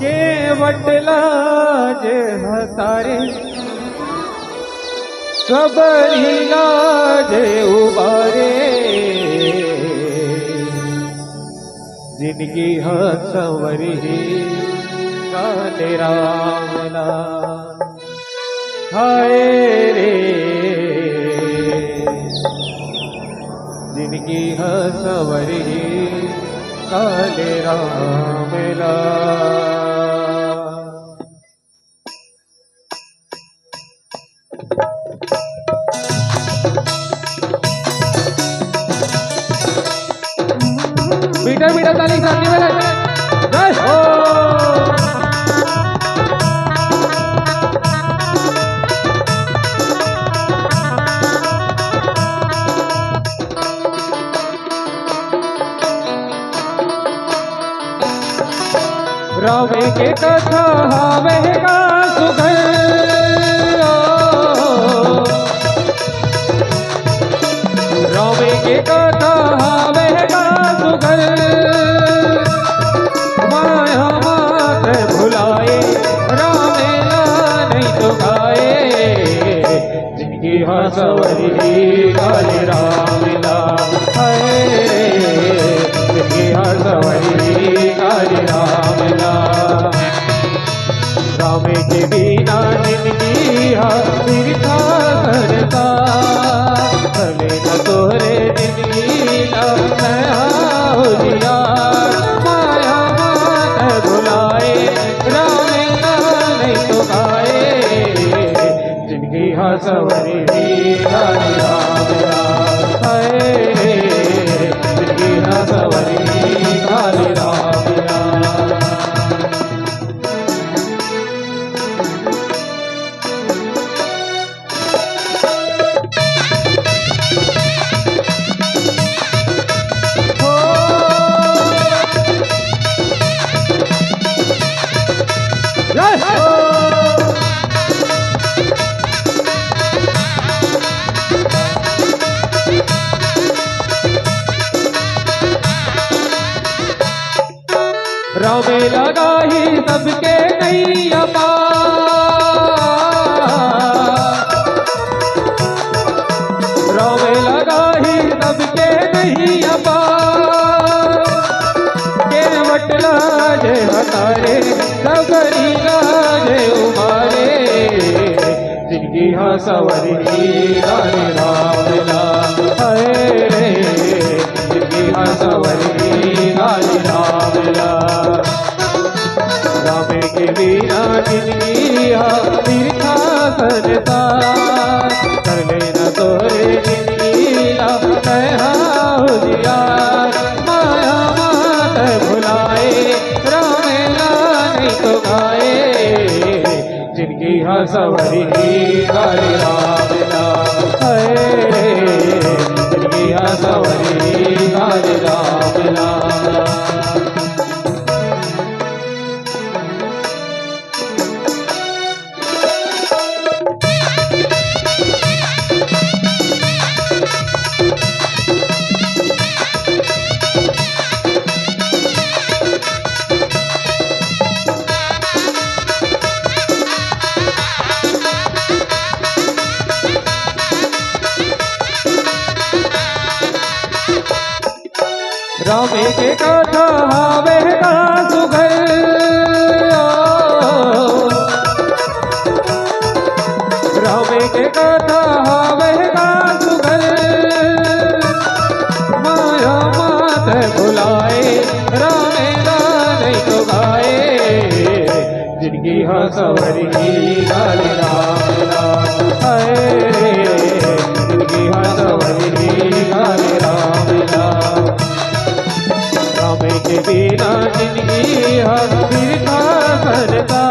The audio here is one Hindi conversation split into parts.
के वटला जे हतारे सबरीला जे उबारे जिंदगी हसवरी काले रामला हाय रे जिंदगी हसवरी काले रामला मीटर मीटर ताली सामने वाला बस हो रावे के कथा हावे का सुघर रावे के कथा हावे का सुघर माया मात भुलाए रामेला नहीं तो गाए जिनकी हसवरी काले रामेला है जिनकी हसवरी काले रामेला राम के बिना जिंदगी हासिर था करता चले न तोरे जिंदगी हो जिया माया मात भुलाए रामेला नहीं तो गाए जिंदगी हसवरी काले रामेला है जिंदगी हसवरी काले रामेला रामे लगा ही सबके नहीं अपा रामे लगा ही सबके नहीं अपा के वटला जे हतारे सबरीला जे उमारे जिनकी हसवरी काले रामला है रे जिनकी हसवरी काले रामला रामे के बिना जिंदगी हासिर था करता कर लेना तोरे जिंदगी हो जिया माया मात भुलाए रामेला नहीं तो गाए जिनकी हसवरी काले रामेला है जिनकी हसवरी काले रामेला रामे के कथा हावे का सुघर रामे के कथा हावे का सुघर माया मात भुलाए रामेला नहीं तो गाए जिनकी हसवरी काले रामेला है जिनकी हसवरी काले रामेला रामे के बिना जिंदगी हासिर था करता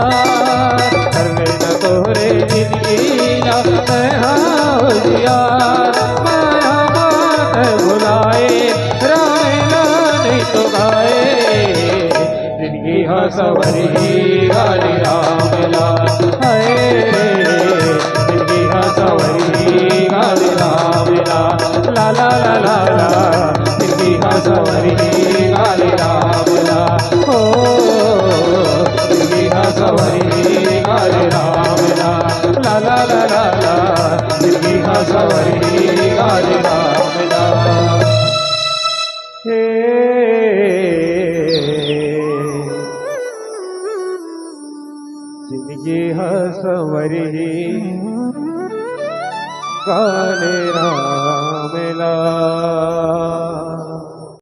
कर लेना तोरे जिंदगी हो जिया माया मात भुलाए रामेला नहीं तो गाए जिंदगी हसवरी काले रामेला है जिंदगी हसवरी काले रामेला ला ला ला ला ला जिंदगी हसवरी काले रामेला हो जिंदगी हसवरी गाणे रामदास हे जिंदगी हसवरी गाणे रामदास